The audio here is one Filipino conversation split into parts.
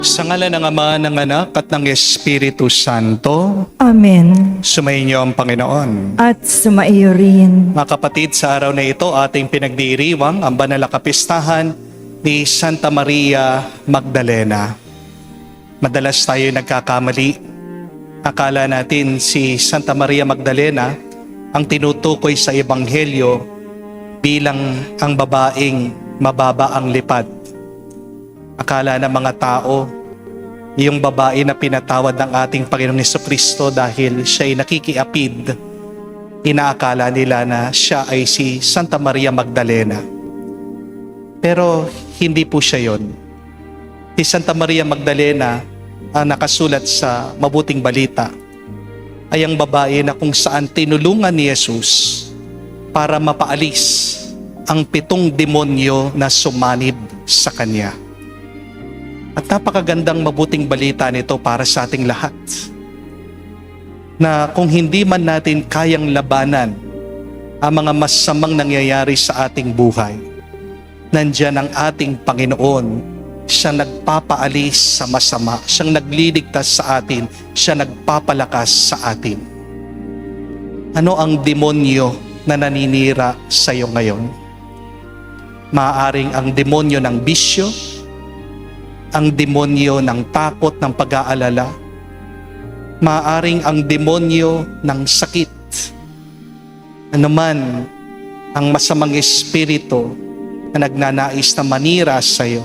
Sa ngalan ng Ama, ng Anak, at ng Espiritu Santo, Amen. sumainyo ang Panginoon. At sumaiyo rin. Mga kapatid, sa araw na ito, ating pinagdiriwang ang banal na kapistahan ni Santa Maria Magdalena. Madalas tayo nagkakamali. Akala natin si Santa Maria Magdalena ang tinutukoy sa Ebanghelyo bilang ang babaeng mababa ang lipad. Akala ng mga tao, yung babae na pinatawad ng ating Panginoong Jesucristo dahil siya ay nakikiapid, inaakala nila na siya ay si Santa Maria Magdalena. Pero hindi po siya yon. Si Santa Maria Magdalena, ang nakasulat sa Mabuting Balita, ay ang babae na kung saan tinulungan ni Jesus para mapaalis ang 7 demonyo na sumanib sa kanya. At napakagandang mabuting balita nito para sa ating lahat. Na kung hindi man natin kayang labanan ang mga masamang nangyayari sa ating buhay, nandiyan ang ating Panginoon. Siya nagpapaalis sa masama. Siyang nagliligtas sa atin. Siya nagpapalakas sa atin. Ano ang demonyo na naninira sa iyo ngayon? Maaaring ang demonyo ng bisyo, ang demonyo ng takot, ng pag-aalala, maaaring ang demonyo ng sakit. Ano man ang masamang espiritu na nagnanais na manira sa iyo,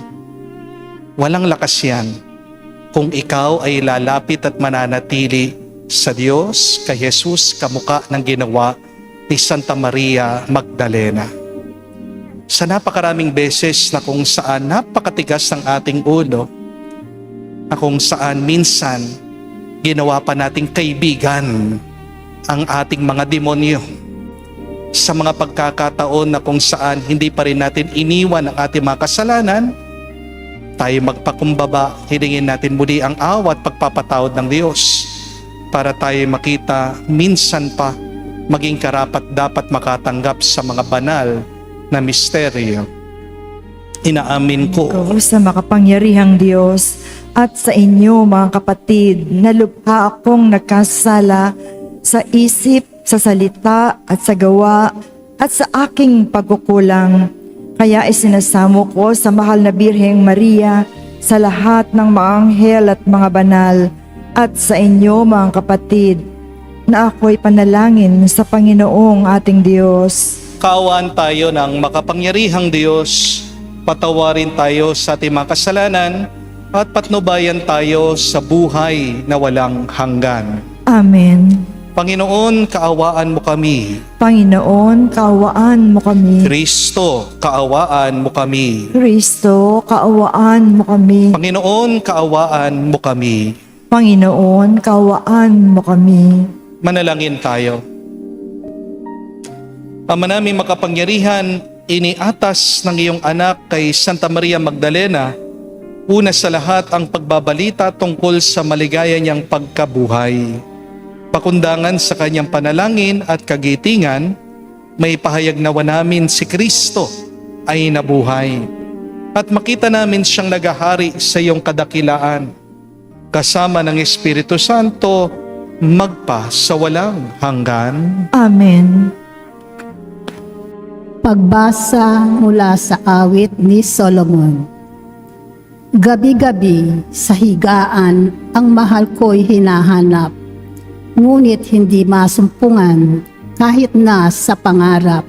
walang lakas yan kung ikaw ay lalapit at mananatili sa Diyos, kay Jesus, kamukha ng ginawa ni Santa Maria Magdalena. Sa napakaraming beses na kung saan napakatigas ng ating ulo, na kung saan minsan ginawa pa nating kaibigan ang ating mga demonyo. Sa mga pagkakataon na kung saan hindi pa rin natin iniwan ang ating mga kasalanan, tayo magpakumbaba, hilingin natin muli ang awa at pagpapatawad ng Diyos para tayo makita minsan pa maging karapat dapat makatanggap sa mga banal na misteryo. Inaamin ko Sa makapangyarihang Diyos at sa inyo mga kapatid, na lubha akong nagkasala sa isip, sa salita at sa gawa at sa aking pagkukulang. Kaya isinasamo ko sa mahal na Birheng Maria, sa lahat ng mga anghel at mga banal, at sa inyo mga kapatid, na ako'y panalangin sa Panginoong ating Diyos. kaawaan tayo ng makapangyarihang Diyos, patawarin tayo sa ating mga kasalanan, at patnubayan tayo sa buhay na walang hanggan. Amen. Panginoon, kaawaan mo kami. Panginoon, kaawaan mo kami. Kristo, kaawaan mo kami. Kristo, kaawaan mo kami. Panginoon, kaawaan mo kami. Panginoon, kaawaan mo kami. Manalangin tayo. Ama namin makapangyarihan, iniatas ng iyong anak kay Santa Maria Magdalena, una sa lahat ang pagbabalita tungkol sa maligaya niyang pagkabuhay. Pakundangan sa kanyang panalangin at kagitingan, may pahayag nawa namin si Kristo ay nabuhay. At makita namin siyang nagahari sa iyong kadakilaan, kasama ng Espiritu Santo, magpa sa walang hanggan. Amen. Pagbasa mula sa awit ni Solomon. Gabi-gabi sa higaan ang mahal ko'y hinahanap, ngunit hindi masumpungan kahit na sa pangarap.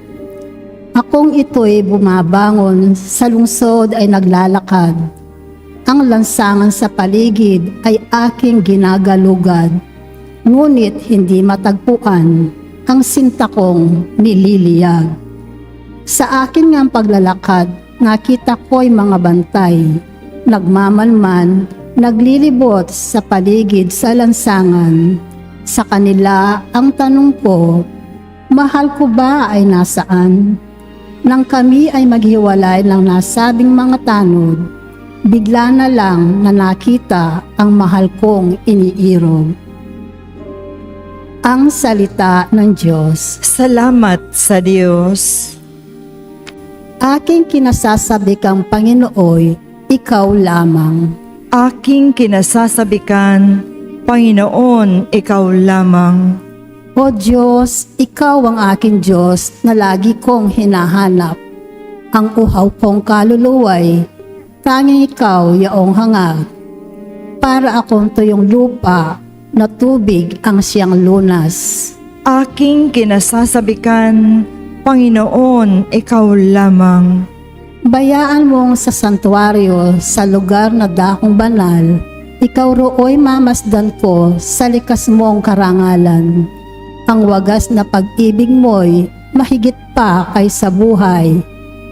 Akong ito'y bumabangon, sa lungsod ay naglalakad. Ang lansangan sa paligid ay aking ginagalugad, ngunit hindi matagpuan ang sinta kong nililiyag. Sa akin ngang paglalakad, nakita ko'y mga bantay, nagmamalman, naglilibot sa paligid sa lansangan. Sa kanila ang tanong ko, mahal ko ba ay nasaan? Nang kami ay maghiwalay ng nasabing mga tanod, bigla na lang na nakita ang mahal kong iniirog. Ang salita ng Diyos. Salamat sa Diyos. Aking kinasasabi kang Panginoon, ikaw lamang. Aking kinasasabikan, Panginoon, ikaw lamang. O Diyos, ikaw ang aking Diyos na lagi kong hinahanap. Ang uhaw kong kaluluway, tanging ikaw yaong hangad. Para akong tuyong lupa na tubig ang siyang lunas. Aking kinasasabikan, Panginoon, ikaw lamang. Bayaan mong sa santuario sa lugar na dakong banal, ikaw roo'y mamasdan ko sa likas mong karangalan. Ang wagas na pag-ibig mo'y mahigit pa kaysa buhay,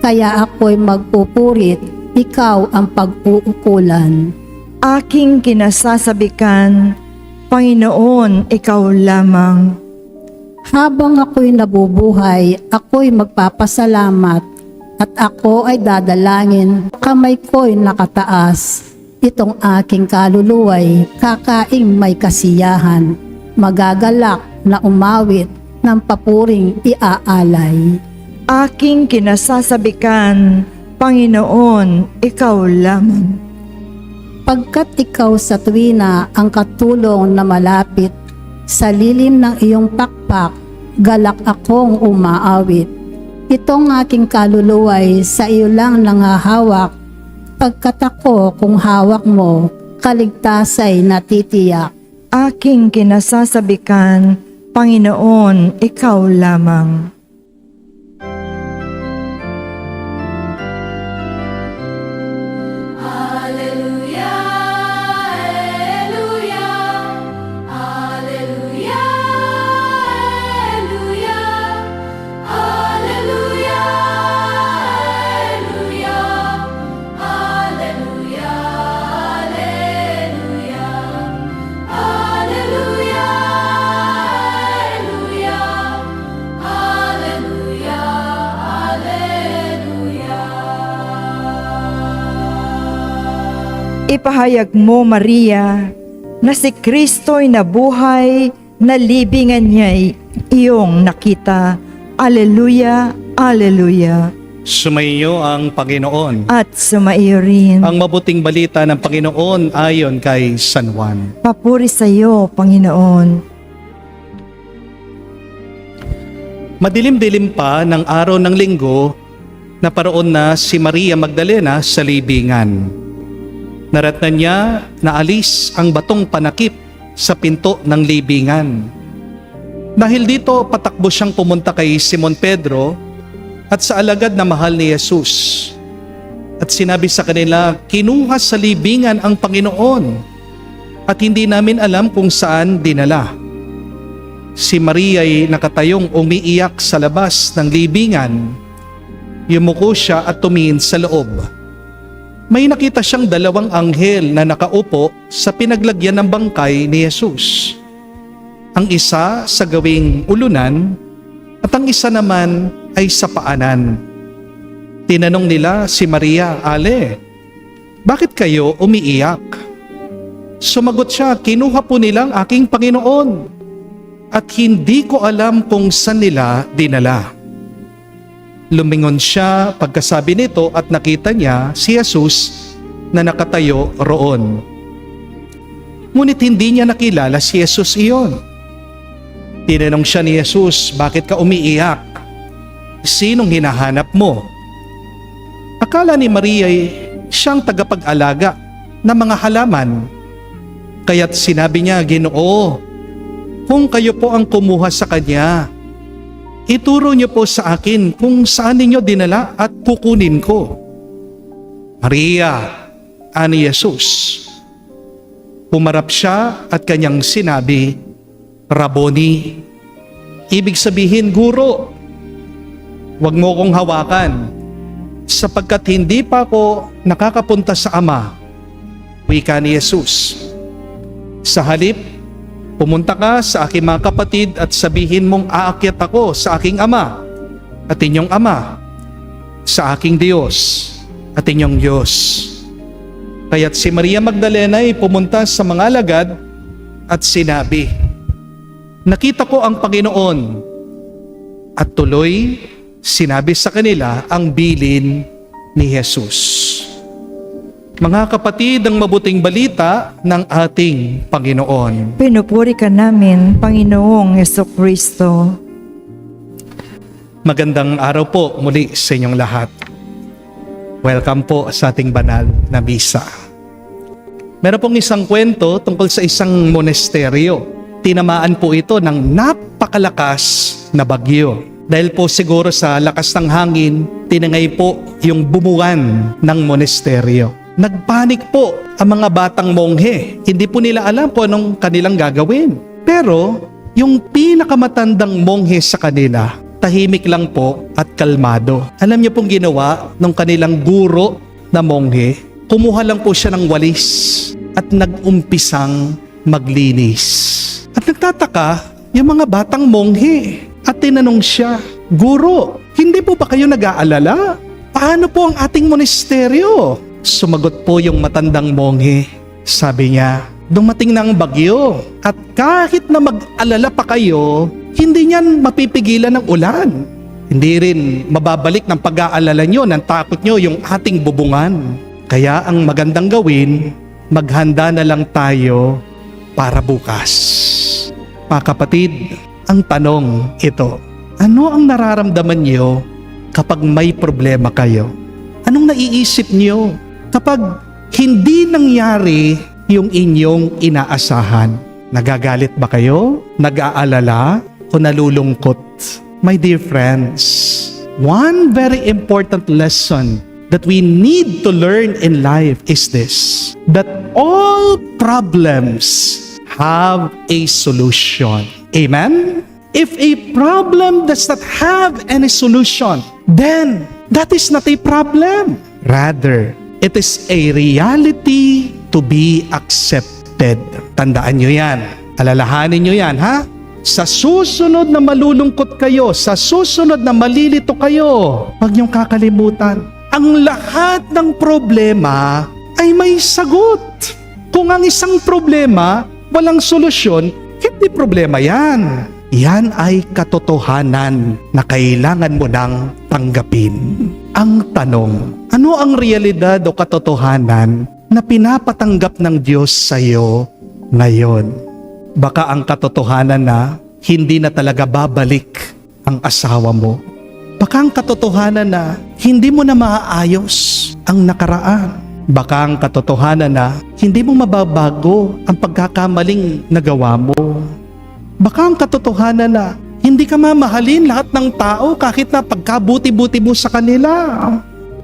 kaya ako'y magpupurit, ikaw ang pag-uukulan. Aking kinasasabikan, Panginoon, ikaw lamang. Habang ako'y nabubuhay, ako'y magpapasalamat at ako ay dadalangin, kamay ko'y nakataas. Itong aking kaluluway, kakaing may kasiyahan, magagalak na umawit ng papuring iaalay. Aking kinasasabikan, Panginoon, ikaw lamang. Pagkat ikaw sa tuwina ang katulong na malapit, sa lilim ng iyong pakpak, galak akong umaawit. Itong aking kaluluway sa iyo lang nangahawak, pagkat ako kung hawak mo, kaligtasay natitiyak. Aking kinasasabikan, Panginoon, ikaw lamang. Ipahayag mo, Maria, na si Kristo'y nabuhay, na libingan niya'y iyong nakita. Alleluia, Alleluia. Sumainyo ang Panginoon. At sumaiyo rin. Ang mabuting balita ng Panginoon ayon kay San Juan. Papuri sa iyo, Panginoon. Madilim-dilim pa ng araw ng linggo, naparoon na si Maria Magdalena sa libingan. Naratnan niya na alis ang batong panakip sa pinto ng libingan. Dahil dito, patakbo siyang pumunta kay Simon Pedro at sa alagad na mahal ni Jesus. At sinabi sa kanila, kinuha sa libingan ang Panginoon at hindi namin alam kung saan dinala. Si Maria ay nakatayong umiiyak sa labas ng libingan. Yumuko siya at tumingin sa loob. May nakita siyang dalawang anghel na nakaupo sa pinaglagyan ng bangkay ni Jesus. Ang isa sa gawing ulunan at ang isa naman ay sa paanan. Tinanong nila si Maria, Ale, bakit kayo umiiyak? Sumagot siya, kinuha po nilang aking Panginoon at hindi ko alam kung saan nila dinala. Lumingon siya pagkasabi nito at nakita niya si Jesus na nakatayo roon. Ngunit hindi niya nakilala si Jesus iyon. Tinanong siya ni Jesus, bakit ka umiiyak? Sinong hinahanap mo? Akala ni Maria ay siyang tagapag-alaga ng mga halaman. Kaya't sinabi niya, Ginoo, kung kayo po ang kumuha sa kanya, ituro niyo po sa akin kung saan ninyo dinala at kukunin ko. Maria, ani Jesus. Pumarap siya at kanyang sinabi, Rabboni, ibig sabihin guro. Huwag mo kong hawakan, sapagkat hindi pa ako nakakapunta sa Ama. Wika ni Jesus. Sa halip, pumunta ka sa aking mga kapatid at sabihin mong aakyat ako sa aking Ama at inyong Ama, sa aking Diyos at inyong Diyos. Kaya't si Maria Magdalena ay pumunta sa mga alagad at sinabi, nakita ko ang Panginoon, at tuloy sinabi sa kanila ang bilin ni Jesus. Mga kapatid, ang mabuting balita ng ating Panginoon. Pinupuri ka namin, Panginoong Jesucristo. Magandang araw po muli sa inyong lahat. Welcome po sa ating banal na misa. Meron pong isang kwento tungkol sa isang monasteryo. Tinamaan po ito ng napakalakas na bagyo. Dahil po siguro sa lakas ng hangin, tinangay po yung bumuwan ng monasteryo. Nagpanik po ang mga batang monghe. Hindi po nila alam kung anong kanilang gagawin. Pero yung pinakamatandang monghe sa kanila, tahimik lang po at kalmado. Alam niyo pong ginawa ng kanilang guro na monghe? Kumuha lang po siya ng walis at nag-umpisang maglinis. At nagtataka yung mga batang monghe at tinanong siya, "Guro, hindi po ba kayo nag-aalala? Paano po ang ating monasteryo?" Sumagot po yung matandang monghe. Sabi niya, "Dumating na ang bagyo at kahit na mag-alala pa kayo, hindi niyan mapipigilan ng ulan. Hindi rin mababalik ng pag-aalala nyo, ng takot nyo yung ating bubungan. Kaya ang magandang gawin, maghanda na lang tayo para bukas." Mga kapatid, ang tanong ito, ano ang nararamdaman nyo kapag may problema kayo? Anong naiisip nyo kapag hindi nangyari yung inyong inaasahan? Nagagalit ba kayo? Nag-aalala? O nalulungkot? My dear friends, one very important lesson that we need to learn in life is this, that all problems have a solution. Amen? If a problem does not have any solution, then that is not a problem. Rather, it is a reality to be accepted. Tandaan nyo yan. Alalahanin nyo yan, ha? Sa susunod na malulungkot kayo, sa susunod na malilito kayo, huwag niyong kakalimutan, ang lahat ng problema ay may sagot. Kung ang isang problema, walang solusyon, hindi problema yan. Yan ay katotohanan na kailangan mo nang tanggapin. Ang tanong, ano ang realidad o katotohanan na pinapatanggap ng Diyos sa iyo ngayon? Baka ang katotohanan na hindi na talaga babalik ang asawa mo. Baka ang katotohanan na hindi mo na maaayos ang nakaraan. Baka ang katotohanan na hindi mo mababago ang pagkakamaling nagawa mo. Baka ang katotohanan na hindi ka mamahalin lahat ng tao kahit na pagkabuti-buti mo sa kanila.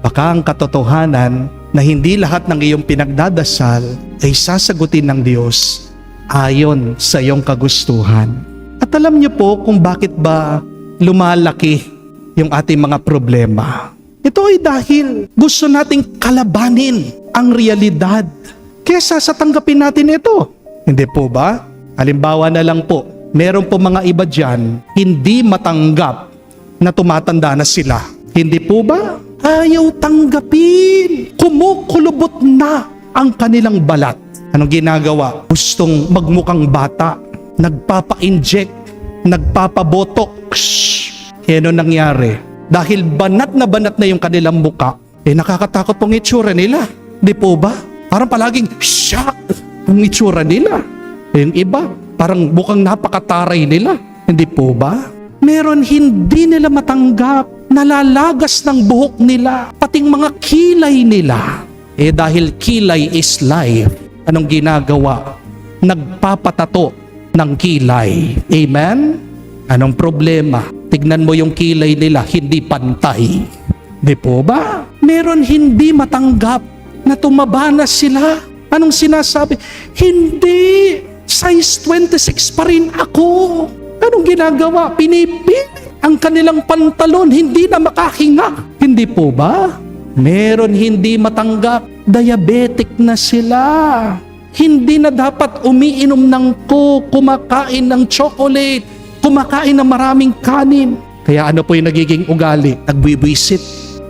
Baka ang katotohanan na hindi lahat ng iyong pinagdadasal ay sasagutin ng Diyos ayon sa iyong kagustuhan. At alam niyo po kung bakit ba lumalaki yung ating mga problema. Ito ay dahil gusto nating kalabanin ang realidad kesa sa tanggapin natin ito. Hindi po ba? Halimbawa na lang po, meron po mga iba dyan hindi matanggap na tumatanda na sila. Hindi po ba? Ayaw tanggapin. Kumukulubot na ang kanilang balat. Anong ginagawa? Gustong magmukhang bata. Nagpapa-inject. Nagpapa-botox. Ano nangyari? Dahil banat na yung kanilang muka, nakakatakot pong itsura nila. Di po ba? Parang palaging shock ang itsura nila. Yung iba, parang mukhang napakataray nila. Hindi po ba? Meron hindi nila matanggap, nalalagas ng buhok nila, pating mga kilay nila. Dahil kilay is life, anong ginagawa? Nagpapatato ng kilay. Amen? Anong problema? Tignan mo yung kilay nila, hindi pantay. Di po ba? Meron hindi matanggap na tumaba na sila. Anong sinasabi? Hindi! Size 26 pa rin ako. Anong ginagawa? Pinipili ang kanilang pantalon, hindi na makahinga. Hindi po ba? Meron hindi matanggap, diabetic na sila. Hindi na dapat umiinom ng Coke, kumakain ng chocolate, kumakain ng maraming kanin. Kaya ano po yung nagiging ugali? Nagbibwisit,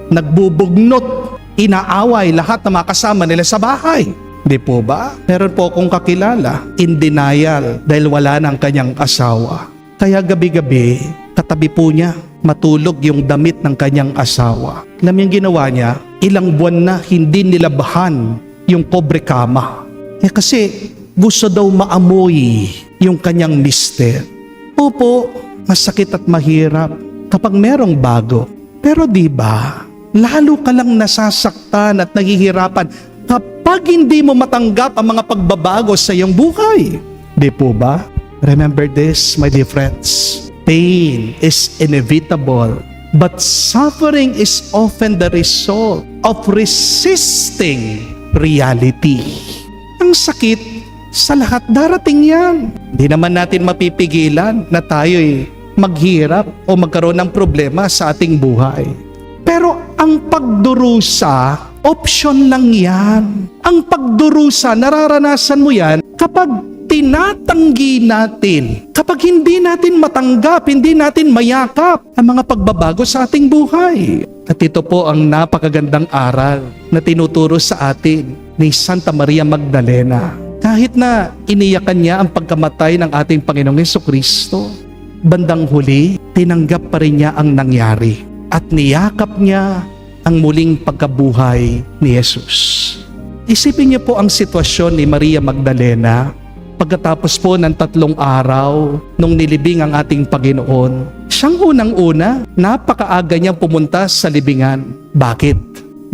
nagbubugnot, inaaway lahat ng mga kasama nila sa bahay. Di po ba? Meron po akong kakilala, in denial dahil wala ng kanyang asawa. Kaya gabi-gabi, katabi po niya, matulog yung damit ng kanyang asawa. Alam yung ginawa niya, ilang buwan na hindi nilabahan yung kobre kama. Kasi gusto daw maamoy yung kanyang mister. Opo, masakit at mahirap kapag merong bago. Pero di ba, lalo ka lang nasasaktan at naghihirapan kapag hindi mo matanggap ang mga pagbabago sa iyong buhay. Di po ba? Remember this, my dear friends. Pain is inevitable, but suffering is often the result of resisting reality. Ang sakit, sa lahat darating yan. Hindi naman natin mapipigilan na tayo'y maghirap o magkaroon ng problema sa ating buhay. Pero ang pagdurusa, option lang yan. Ang pagdurusa, nararanasan mo yan kapag tinatanggi natin, kapag hindi natin matanggap, hindi natin mayakap ang mga pagbabago sa ating buhay. At ito po ang napakagandang aral na tinuturo sa atin ni Santa Maria Magdalena. Kahit na iniyakan niya ang pagkamatay ng ating Panginoong Jesucristo, bandang huli, tinanggap pa rin niya ang nangyari at niyakap niya ang muling pagkabuhay ni Jesus. Isipin niyo po ang sitwasyon ni Maria Magdalena pagkatapos po ng 3 araw nung nilibing ang ating Panginoon. Siyang unang-una, napakaaga niyang pumunta sa libingan. Bakit?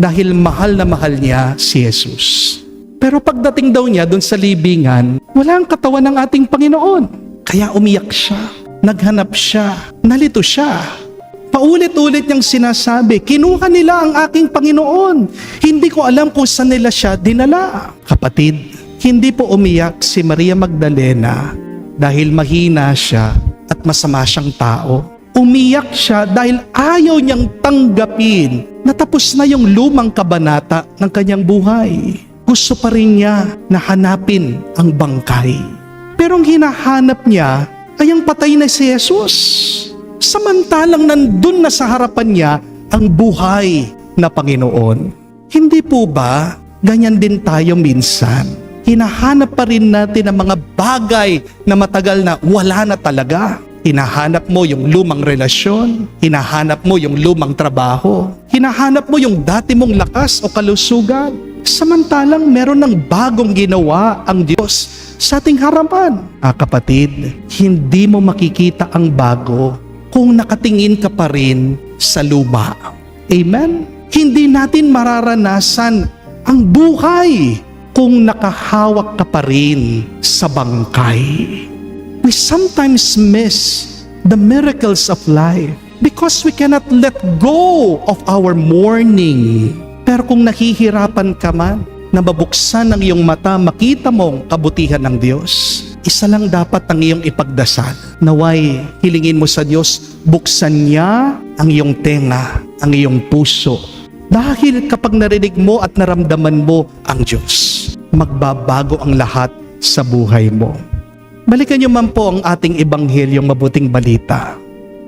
Dahil mahal na mahal niya si Jesus. Pero pagdating daw niya doon sa libingan, wala ang katawan ng ating Panginoon. Kaya umiyak siya, naghanap siya, nalito siya. Paulit-ulit niyang sinasabi, kinuha nila ang aking Panginoon. Hindi ko alam kung saan nila siya dinala. Kapatid, hindi po umiyak si Maria Magdalena dahil mahina siya at masama siyang tao. Umiyak siya dahil ayaw niyang tanggapin na tapos na yung lumang kabanata ng kanyang buhay. Gusto pa rin niya na hanapin ang bangkay. Pero ang hinahanap niya ay ang patay na si Jesus. Samantalang nandun na sa harapan niya ang buhay na Panginoon. Hindi po ba ganyan din tayo minsan? Hinahanap pa rin natin ang mga bagay na matagal na wala na talaga. Hinahanap mo yung lumang relasyon, hinahanap mo yung lumang trabaho, hinahanap mo yung dati mong lakas o kalusugan. Samantalang meron ng bagong ginawa ang Diyos sa ating harapan. Kapatid, hindi mo makikita ang bago kung nakatingin ka pa rin sa luma. Amen? Hindi natin mararanasan ang buhay kung nakahawak ka pa rin sa bangkay. We sometimes miss the miracles of life because we cannot let go of our mourning. Pero kung nahihirapan ka man na mabuksan ang iyong mata, makita mong kabutihan ng Diyos, isa lang dapat ang iyong ipagdasal. Naway, hilingin mo sa Diyos, buksan niya ang iyong tenga, ang iyong puso. Dahil kapag narinig mo at naramdaman mo ang Diyos, magbabago ang lahat sa buhay mo. Balikan niyo man po ang ating ebanghelyong mabuting balita.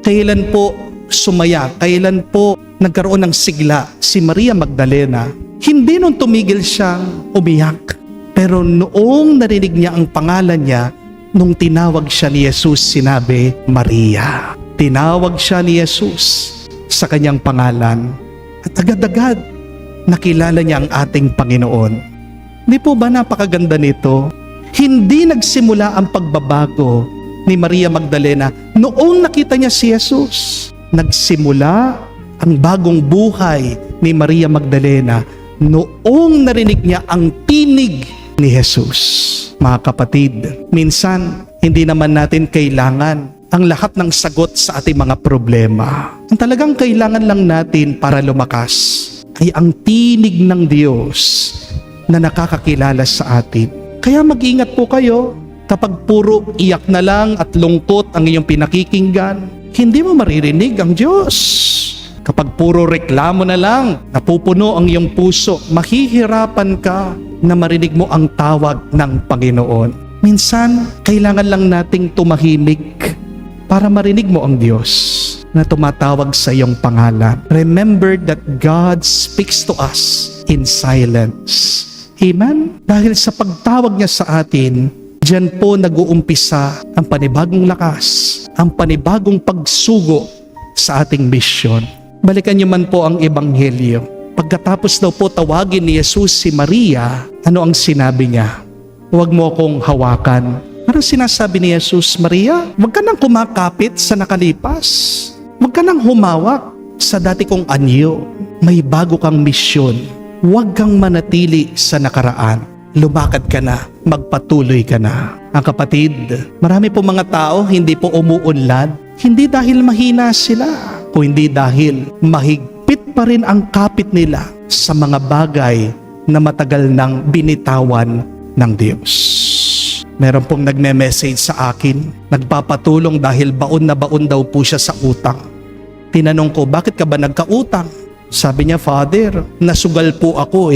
Kailan po sumaya, kailan po nagkaroon ng sigla si Maria Magdalena? Hindi nung tumigil siyang umiyak. Pero noong narinig niya ang pangalan niya, nung tinawag siya ni Jesus, sinabi, Maria. Tinawag siya ni Jesus sa kanyang pangalan. At agad-agad, nakilala niya ang ating Panginoon. Di po ba napakaganda nito? Hindi nagsimula ang pagbabago ni Maria Magdalena noong nakita niya si Jesus. Nagsimula ang bagong buhay ni Maria Magdalena noong narinig niya ang tinig ni Jesus. Mga kapatid, minsan hindi naman natin kailangan ang lahat ng sagot sa ating mga problema. Ang talagang kailangan lang natin para lumakas ay ang tinig ng Diyos na nakakakilala sa atin. Kaya mag-ingat po kayo kapag puro iyak na lang at lungkot ang iyong pinakikinggan, hindi mo maririnig ang Diyos. Kapag puro reklamo na lang, napupuno ang iyong puso, mahihirapan ka na marinig mo ang tawag ng Panginoon. Minsan, kailangan lang nating tumahimik para marinig mo ang Diyos na tumatawag sa iyong pangalan. Remember that God speaks to us in silence. Amen? Dahil sa pagtawag niya sa atin, diyan po nag-uumpisa ang panibagong lakas, ang panibagong pagsugo sa ating misyon. Balikan niyo man po ang Ebanghelyo. Pagkatapos daw po tawagin ni Jesus si Maria, ano ang sinabi niya? Huwag mo akong hawakan. Parang sinasabi ni Jesus, Maria, huwag ka nang kumakapit sa nakalipas. Huwag ka nang humawak sa dati kong anyo. May bago kang misyon. Huwag kang manatili sa nakaraan. Lumakad ka na, magpatuloy ka na. Ang kapatid, marami po mga tao hindi po umuunlad, hindi dahil mahina sila, kundi dahil mahigpit pa rin ang kapit nila sa mga bagay na matagal nang binitawan ng Diyos. Meron pong nagme-message sa akin, nagpapatulong dahil baon na baon daw po siya sa utang. Tinanong ko, bakit ka ba nagkautang? Sabi niya, Father, nasugal po ako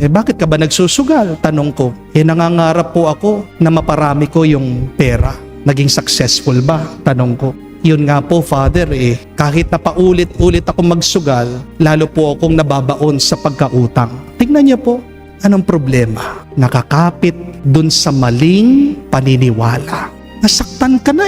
bakit ka ba nagsusugal? Tanong ko, nangangarap po ako na maparami ko yung pera. Naging successful ba? Tanong ko. Yun nga po, Father, kahit na paulit-ulit ako magsugal, lalo po akong nababaon sa pagkautang. Tingnan niyo po, anong problema? Nakakapit dun sa maling paniniwala. Nasaktan ka na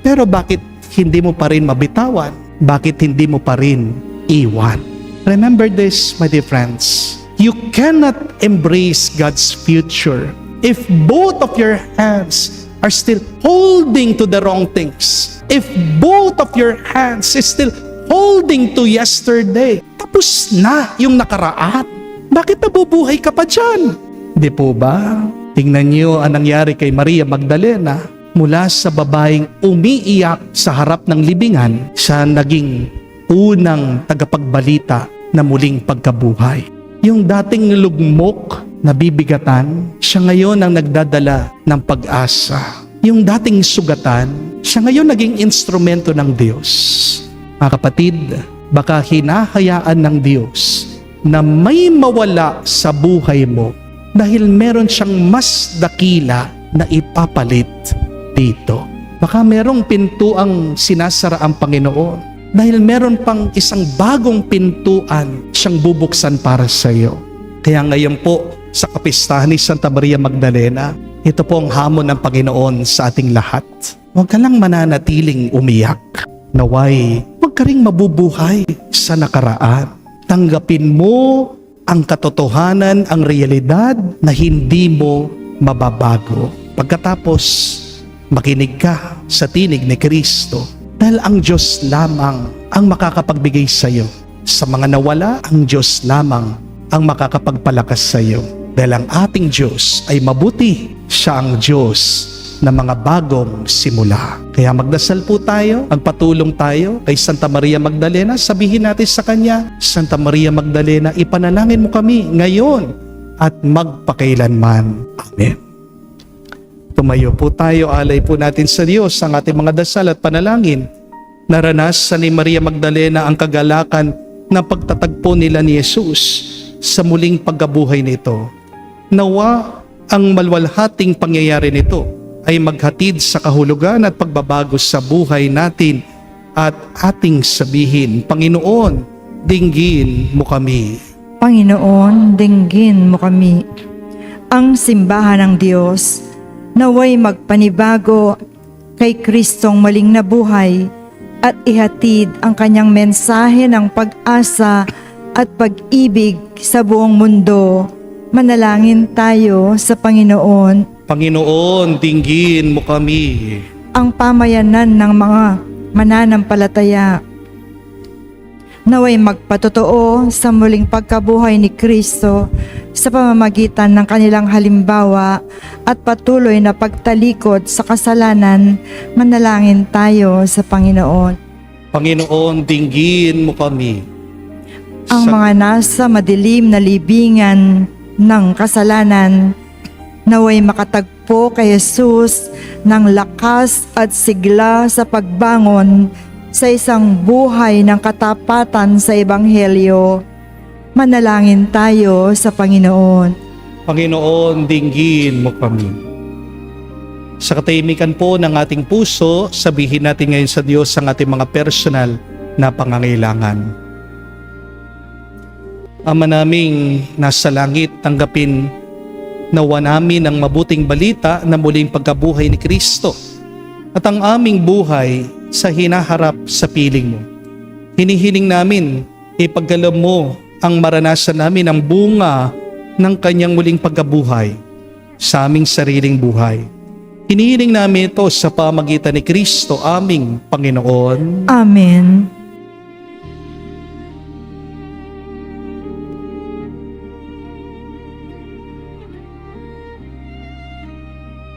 pero bakit hindi mo pa rin mabitawan? Bakit hindi mo pa rin iwan? Remember this, my dear friends. You cannot embrace God's future if both of your hands are still holding to the wrong things. If both of your hands is still holding to yesterday. Tapos na yung nakaraan. Bakit nabubuhay ka pa dyan? Di po ba? Tingnan niyo ang nangyari kay Maria Magdalena. Mula sa babaeng umiiyak sa harap ng libingan, siya naging unang tagapagbalita na muling pagkabuhay. Yung dating lugmok na bibigatan, siya ngayon ang nagdadala ng pag-asa. Yung dating sugatan, siya ngayon naging instrumento ng Diyos. Mga kapatid, baka hinahayaan ng Diyos na may mawala sa buhay mo dahil meron siyang mas dakila na ipapalit dito. Baka merong pintuang sinasara ang Panginoon dahil meron pang isang bagong pintuan siyang bubuksan para sa iyo. Kaya ngayon po sa kapistahan ni Santa Maria Magdalena, ito po ang hamon ng Panginoon sa ating lahat. Huwag ka lang mananatiling umiyak. Naway, huwag ka ring mabubuhay sa nakaraan. Tanggapin mo ang katotohanan, ang realidad na hindi mo mababago. Pagkatapos, makinig ka sa tinig ni Kristo dahil ang Diyos lamang ang makakapagbigay sa iyo. Sa mga nawala, ang Diyos lamang ang makakapagpalakas sa iyo. Dahil ang ating Diyos ay mabuti. Siya ang Diyos na mga bagong simula. Kaya magdasal po tayo, magpatulong tayo kay Santa Maria Magdalena. Sabihin natin sa Kanya, Santa Maria Magdalena, ipanalangin mo kami ngayon at magpakailanman. Amen. Tumayo po tayo, alay po natin sa Diyos ang ating mga dasal at panalangin. Naranasan ni Maria Magdalena ang kagalakan na pagtatagpo nila ni Jesus sa muling pagkabuhay nito. Nawa ang malwalhating pangyayari nito ay maghatid sa kahulugan at pagbabago sa buhay natin at ating sabihin, Panginoon, dinggin mo kami. Panginoon, dinggin mo kami. Ang simbahan ng Diyos, naway magpanibago kay Kristong maling nabuhay at ihatid ang kanyang mensahe ng pag-asa at pag-ibig sa buong mundo. Manalangin tayo sa Panginoon. Panginoon, dinggin mo kami. Ang pamayanan ng mga mananampalataya, naway magpatotoo sa muling pagkabuhay ni Kristo sa pamamagitan ng kanilang halimbawa at patuloy na pagtalikod sa kasalanan. Manalangin tayo sa Panginoon. Panginoon, dinggin mo kami. Ang mga nasa madilim na libingan ng kasalanan, naway makatagpo kay Jesus ng lakas at sigla sa pagbangon sa isang buhay ng katapatan sa Ebanghelyo. Manalangin tayo sa Panginoon. Panginoon, dinggin mo kami. Sa katahimikan po ng ating puso, sabihin natin ngayon sa Diyos ang ating mga personal na pangangailangan. Ama naming nasa langit, tanggapin nawa namin ang mabuting balita na muling pagkabuhay ni Kristo at ang aming buhay sa hinaharap sa piling mo. Hinihiling namin, ipagkaloob mo ang maranasan namin ang bunga ng kanyang muling pagkabuhay sa aming sariling buhay. Hinihiling namin ito sa pamagitan ni Kristo aming Panginoon. Amen.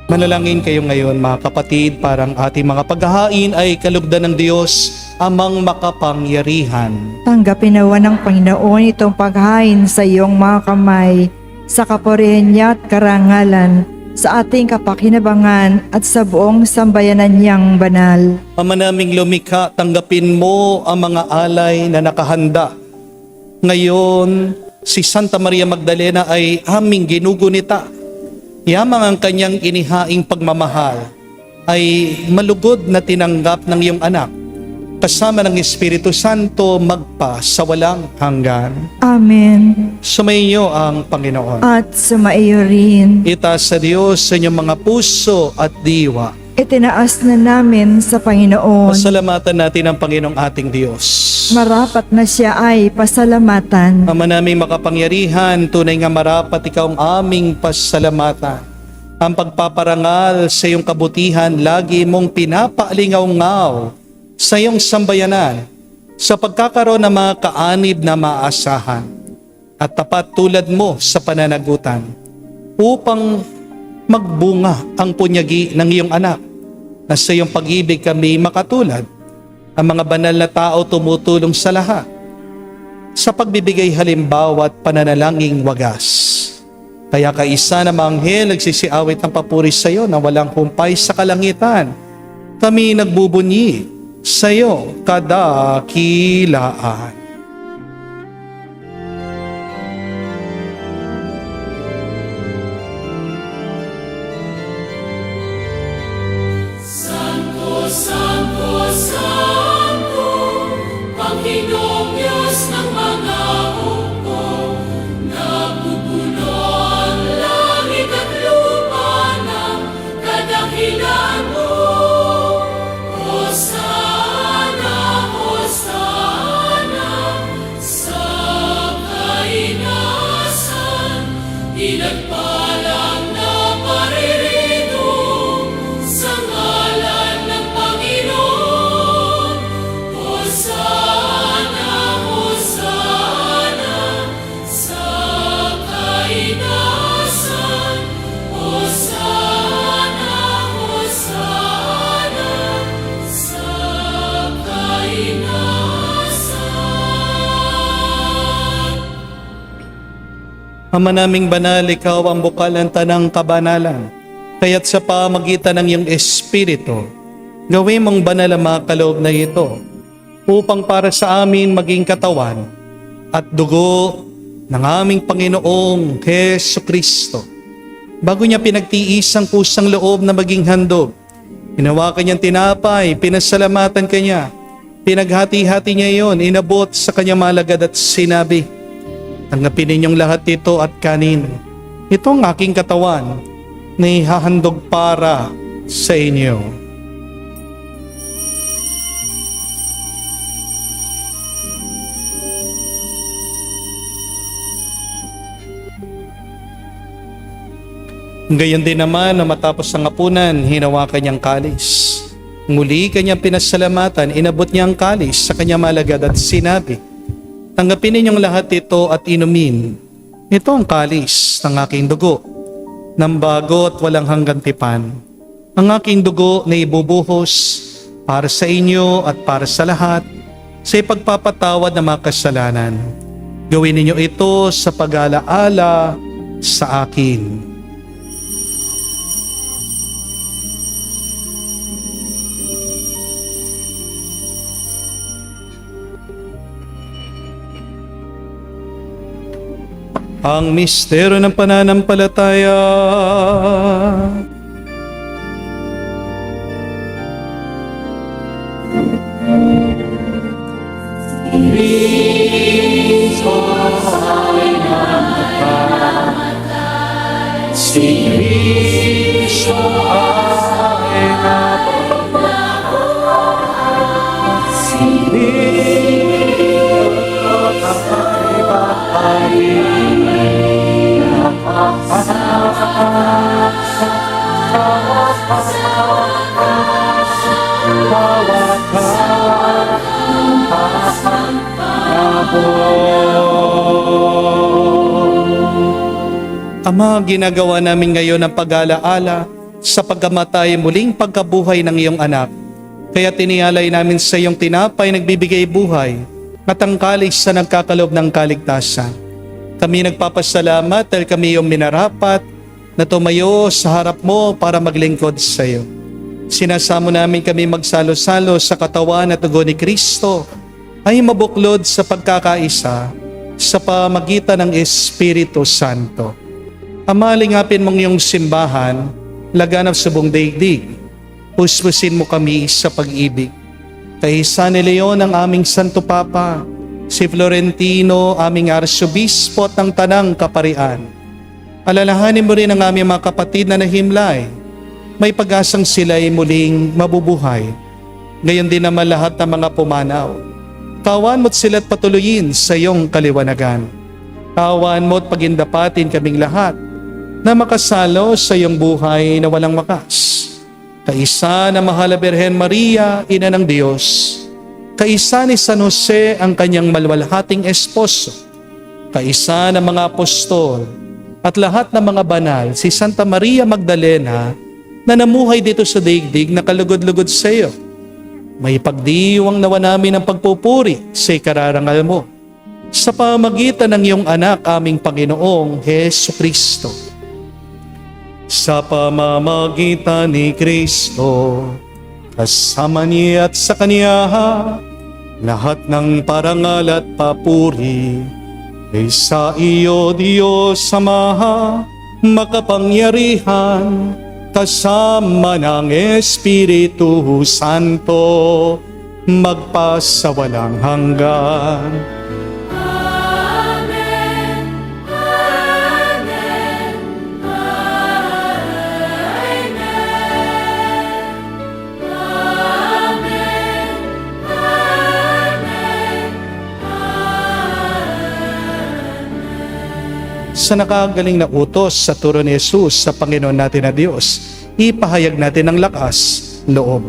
Manalangin kayo ngayon mga kapatid, parang ating mga paghahain ay kalugdan ng Diyos, amang makapangyarihan. Tanggapin nawa ng Panginoon itong paghain sa iyong mga kamay, sa kapurihan niya at karangalan, sa ating kapakinabangan at sa buong sambayanan niyang banal. Ama naming lumikha, tanggapin mo ang mga alay na nakahanda. Ngayon, si Santa Maria Magdalena ay aming ginugunita. Yamang ang kanyang inihaing pagmamahal ay malugod na tinanggap ng iyong anak, kasama ng Espiritu Santo magpa sa walang hanggan. Amen. Sumainyo ang Panginoon. At sumaiyo rin. Itaas sa Diyos sa inyong mga puso at diwa. Itinaas na namin sa Panginoon. Pasalamatan natin ang Panginoong ating Diyos. Marapat na siya ay pasalamatan. Ama naming makapangyarihan, tunay nga marapat ikaw ang aming pasalamatan. Ang pagpaparangal sa iyong kabutihan, lagi mong pinapaalingaw-ngaw sa iyong sambayanan sa pagkakaroon ng mga kaanib na maasahan at tapat tulad mo sa pananagutan upang magbunga ang punyagi ng iyong anak na sa iyong pag-ibig kami makatulad. Ang mga banal na tao tumutulong sa lahat sa pagbibigay halimbawa at pananalangin wagas. Kaya kaisa na mga anghel nagsisiawit ng papuri sa iyo na walang humpay sa kalangitan. Kami nagbubunyi sa iyo kadakilaan. Santo, Santo, Panginoong Diyos ng mga hukbo, napupuno ang langit at lupa ng kadakilaan mo. Hosana, Hosana, sa kainasan, pinagpalang na paririto sa ngalan ng Panginoon. Hosana, Hosana, sa kainasan. Hosana, Hosana, sa kainasan. Ama naming banal, ikaw ang bukal ng tanang kabanalan. Kaya't sa pamagitan ng iyong Espiritu, gawin mong banal ang mga kaloob na ito upang para sa amin maging katawan at dugo ng aming Panginoong Hesu Kristo. Bago niya pinagtiis ang kusang loob na maging handog, hinawakan niyang tinapay, pinasalamatan kanya, pinaghati-hati niya iyon, inabot sa kanyang malagad at sinabi, "Tanggapin ninyong lahat ito at kanin. Ito ang aking katawan na ihahandog para sa inyo." Gayon din naman na matapos ang hapunan, hinawakan niyang kalis. Muli kanyang pinasalamatan, inabot niya ang kalis sa kanyang malagad at sinabi, "Tanggapin ninyong lahat ito at inumin. Ito ang kalis ng aking dugo, ng bago at walang hanggang tipan. Ang aking dugo na ibubuhos para sa inyo at para sa lahat sa ipagpapatawad ng mga kasalanan. Gawin ninyo ito sa pag-alaala sa akin." Ang misteryo ng pananampalataya. Si Cristo ay nabuhay. Si Cristo ay nabuhay. Ama, ginagawa namin ngayon ang pag-alaala sa pagkamatay muling pagkabuhay ng iyong anak. Kaya tinialay namin sa iyong tinapay nagbibigay buhay at ang kalis na nagkakalob ng kaligtasan. Kami nagpapasalamat dahil kami iyong minarapat na tumayo sa harap mo para maglingkod sa iyo. Sinasamo namin kami magsalo-salo sa katawan at dugo ni Kristo ay mabuklod sa pagkakaisa sa pamagitan ng Espiritu Santo. Ama, lingapin mong iyong simbahan, laganap sa buong daigdig. Puspusin mo kami sa pag-ibig. Kay San Leon ang aming Santo Papa, si Florentino aming Arsobispo at ng Tanang Kaparian. Alalahanin mo rin ang aming mga kapatid na nahimlay. May pag-asang sila'y muling mabubuhay. Gayon din naman lahat ng mga pumanaw. Kawan mo't sila't patuloyin sa iyong kaliwanagan. Kawan mo't pagindapatin kaming lahat na makasalo sa iyong buhay na walang wakas. Kaisa na mahal na Birhen Maria, Ina ng Diyos. Kaisa ni San Jose ang kanyang malwalhating esposo. Kaisa ng mga apostol at lahat ng mga banal, si Santa Maria Magdalena na namuhay dito sa daigdig na kalugod-lugod sa iyo. May pagdiwang nawa namin ang pagpupuri sa ikararangal mo sa pamagitan ng iyong anak aming Panginoong Hesu Kristo. Sa pamamagitan ni Kristo, kasama niya at sa Kanya, lahat ng parangal at papuri ay sa iyo, Diyos Ama, makapangyarihan, kasama ng Espiritu Santo, magpasawalang hanggan. Sa nakagaling na utos sa turo ni Jesus sa Panginoon natin na Diyos, ipahayag natin ang lakas loob.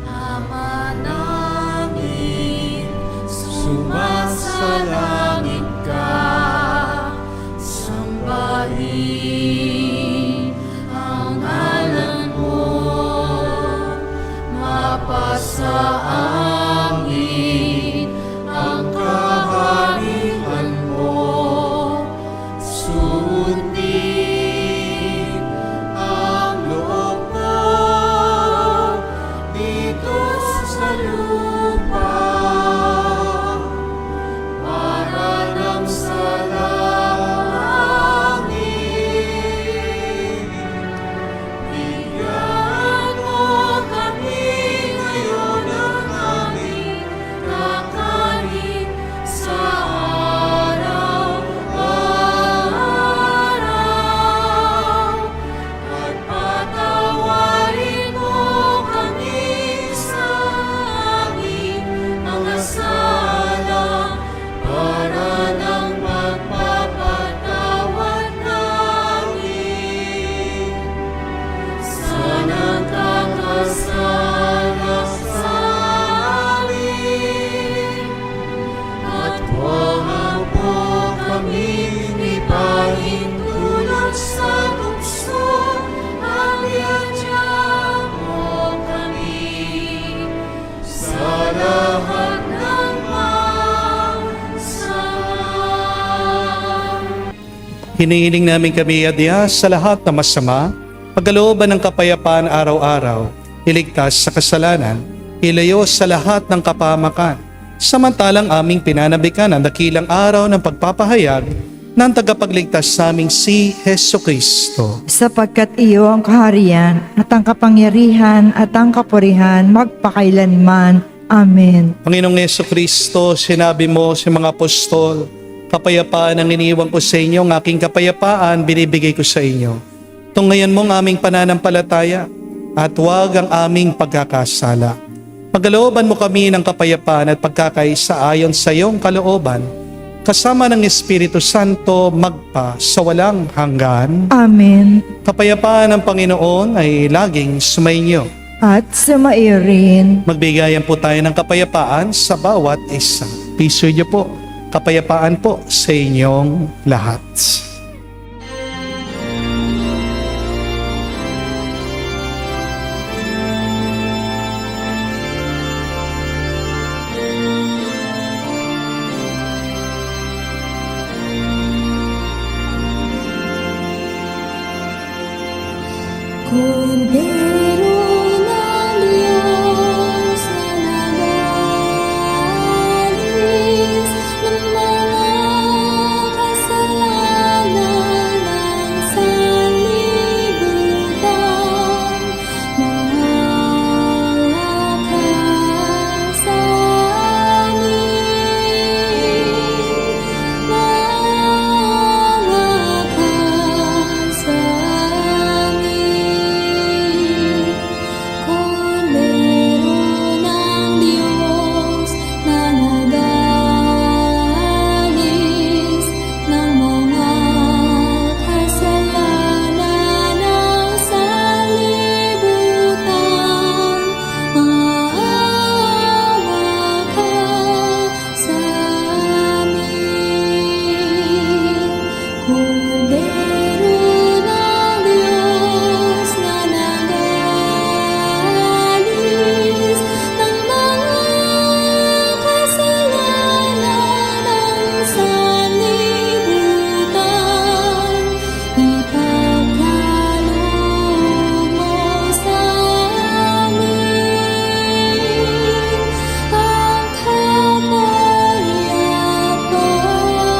Ama namin, sumasalangit ka, sambahin ang ngalan mo, mapasa amin ang kaharian mo, sundin ang loob mo dito sa lupa, para lang sa langit. Bigyan mo kami ngayon ng aming kakanin sa araw-araw, at patawarin mo kami sa aming mga sala, para ng pagpapatawad namin sa nagkakasala sa amin. At huwag mo kami ipahintulot sa tukso, at iadya mo kami sa lahat ng masama. Hinihiling namin kami adya sa lahat na masama, pagkalooban ng kapayapaan araw-araw, iligtas sa kasalanan, ilayo sa lahat ng kapahamakan, samantalang aming pinanabikan ang dakilang araw ng pagpapahayag ng tagapagligtas sa aming si Hesu Kristo. Sapagkat iyo ang kaharian at ang kapangyarihan at ang kapurihan magpakailanman. Amen. Panginoong Hesu Kristo, sinabi mo sa mga apostol, kapayapaan ang iniwan ko sa inyo, ang aking kapayapaan binibigay ko sa inyo. Tunghayan mo ang aming pananampalataya at huwag ang aming pagkakasala. Pagkalooban mo kami ng kapayapaan at pagkakaisa ayon sa iyong kalooban, kasama ng Espiritu Santo magpa sa walang hanggan. Amen. Kapayapaan ng Panginoon ay laging sumainyo. At sumaiyo rin. Magbigayan po tayo ng kapayapaan sa bawat isa. Piso niyo po, kapayapaan po sa inyong lahat. Kordero ng Diyos na nagalis ng mga kasalanan ng sanlibutan, maawa ka sa amin, maawa ka sa amin. Kordero ng Diyos na nagalis ng mga kasalanan ng sanlibutan, maawa ka sa amin. Kordero ng Diyos na nagalis ng mga kasalanan ng sanlibutan, ipagkaloob mo sa amin ang kapayapaan.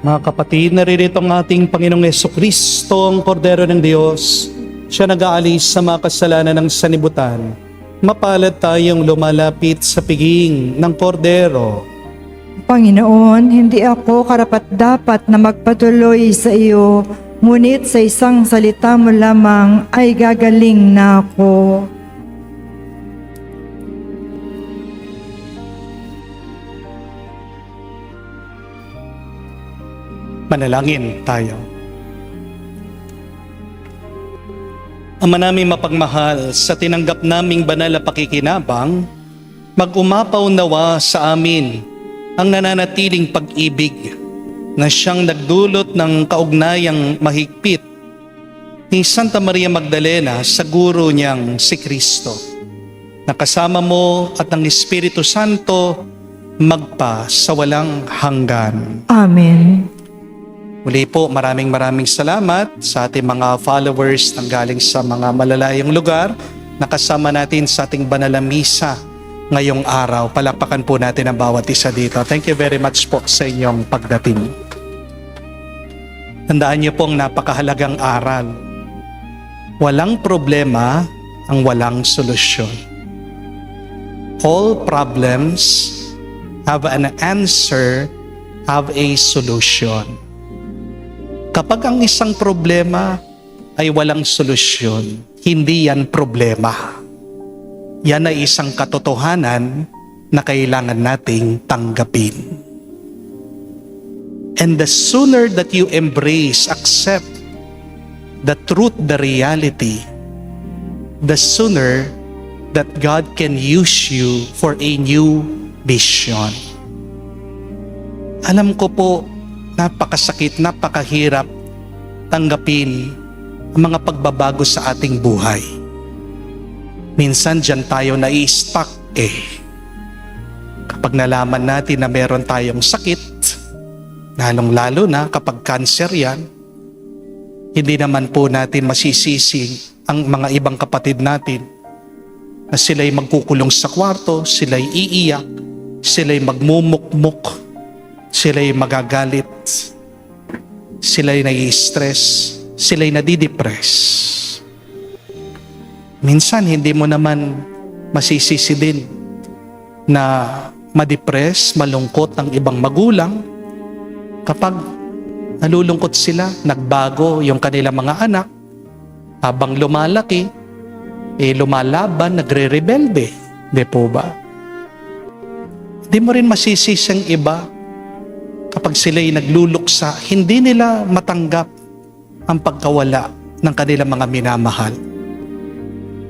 Mga kapatid, naririto ang ating Panginoong Jesucristo, ang Kordero ng Diyos. Siya nag-aalis sa mga kasalanan ng sanibutan. Mapalad tayong lumalapit sa piging ng Kordero. Panginoon, hindi ako karapat-dapat na magpatuloy sa iyo, ngunit sa isang salita mo lamang ay gagaling na ako. Manalangin tayo. Ama naming mapagmahal, sa tinanggap naming banal na pakikinabang, mag-umapaw nawa sa amin ang nananatiling pag-ibig na siyang nagdulot ng kaugnayang mahigpit ni Santa Maria Magdalena sa guro niyang si Kristo. Nakasama mo at ng Espiritu Santo magpa sa walang hanggan. Amen. Muli po, maraming salamat sa ating mga followers nang galing sa mga malalayong lugar na kasama natin sa ating banal na misa ngayong araw. Palakpakan po natin ang bawat isa dito. Thank you very much po sa inyong pagdating. Tandaan niyo pong napakahalagang aral. Walang problema ang walang solusyon. All problems have an answer, have a solution. Kapag ang isang problema ay walang solusyon, hindi yan problema. Yan ay isang katotohanan na kailangan nating tanggapin. And the sooner that you embrace, accept the truth, the reality, the sooner that God can use you for a new vision. Alam ko po, napakasakit, napakahirap tanggapin ang mga pagbabago sa ating buhay. Minsan dyan tayo nai-stuck Kapag nalaman natin na meron tayong sakit, lalong-lalo na kapag cancer yan, hindi naman po natin masisisi ang mga ibang kapatid natin na sila'y magkukulong sa kwarto, sila'y iiyak, sila'y magmumukmuk, sila'y magagalit, sila'y nai-stress, sila'y nadidepress. Minsan hindi mo naman masisisi din na madepress, malungkot ang ibang magulang kapag nalulungkot sila, nagbago yung kanilang mga anak, habang lumalaki, lumalaban, nagre-rebelde. Di po ba? Di mo rin masisisi ang iba kapag sila'y nagluluksa, hindi nila matanggap ang pagkawala ng kanilang mga minamahal.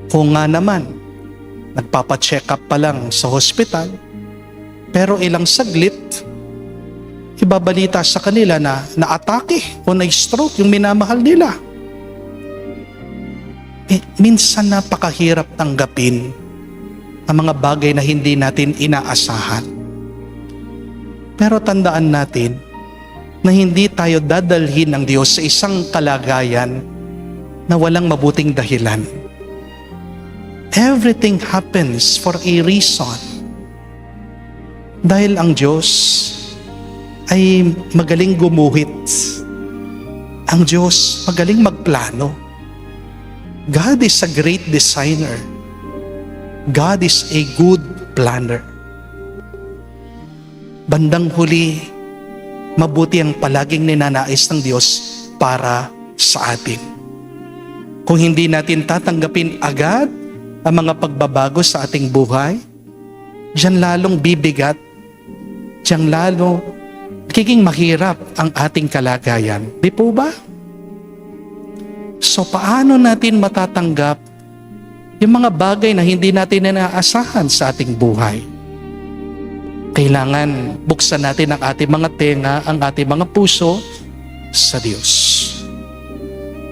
Kung nga naman, nagpapacheck up pa lang sa hospital, pero ilang saglit, ibabalita sa kanila na naatake o na-stroke yung minamahal nila. Minsan napakahirap tanggapin ang mga bagay na hindi natin inaasahan. Pero tandaan natin na hindi tayo dadalhin ng Diyos sa isang kalagayan na walang mabuting dahilan. Everything happens for a reason. Dahil ang Diyos ay magaling gumuhit. Ang Diyos magaling magplano. God is a great designer. God is a good planner. Bandang huli, mabuti ang palaging ninanais ng Diyos para sa atin. Kung hindi natin tatanggapin agad ang mga pagbabago sa ating buhay, diyan lalong bibigat, diyan lalong magiging mahirap ang ating kalagayan. Di po ba? So paano natin matatanggap yung mga bagay na hindi natin inaasahan sa ating buhay? Kailangan buksan natin ang ating mga tenga, ang ating mga puso sa Diyos.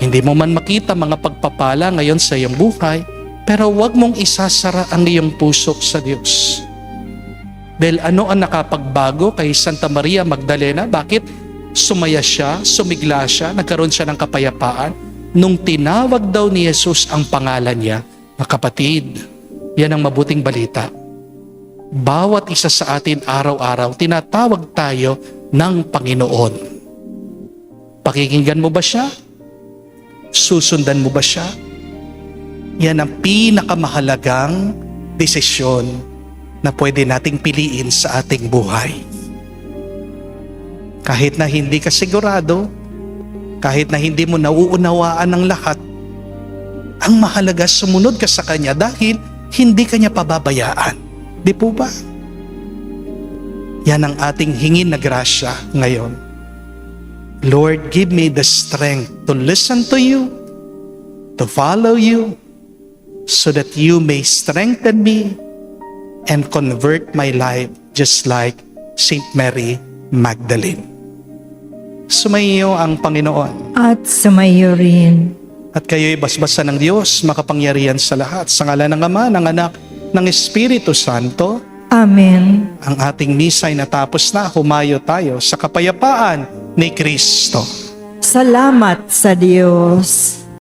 Hindi mo man makita mga pagpapala ngayon sa iyong buhay, pero huwag mong isasara ang iyong puso sa Diyos. Dahil ano ang nakapagbago kay Santa Maria Magdalena? Bakit sumaya siya, sumigla siya, nagkaroon siya ng kapayapaan? Nung tinawag daw ni Jesus ang pangalan niya, na kapatid, yan ang mabuting balita. Bawat isa sa atin araw-araw, tinatawag tayo ng Panginoon. Pakikinggan mo ba siya? Susundan mo ba siya? Yan ang pinakamahalagang desisyon na pwede nating piliin sa ating buhay. Kahit na hindi ka sigurado, kahit na hindi mo nauunawaan ng lahat, ang mahalaga sumunod ka sa Kanya dahil hindi Kanya pababayaan. Di po ba? Yan ang ating hingin na grasya ngayon. Lord, give me the strength to listen to you, to follow you, so that you may strengthen me and convert my life just like Saint Mary Magdalene. Sumayo ang Panginoon. At sumayo rin. At kayo'y basbasan ng Diyos, makapangyarihan sa lahat. Sa ngalan ng Ama, ng Anak, ng Espiritu Santo. Amen. Ang ating misa ay natapos na. Humayo tayo sa kapayapaan ni Kristo. Salamat sa Diyos.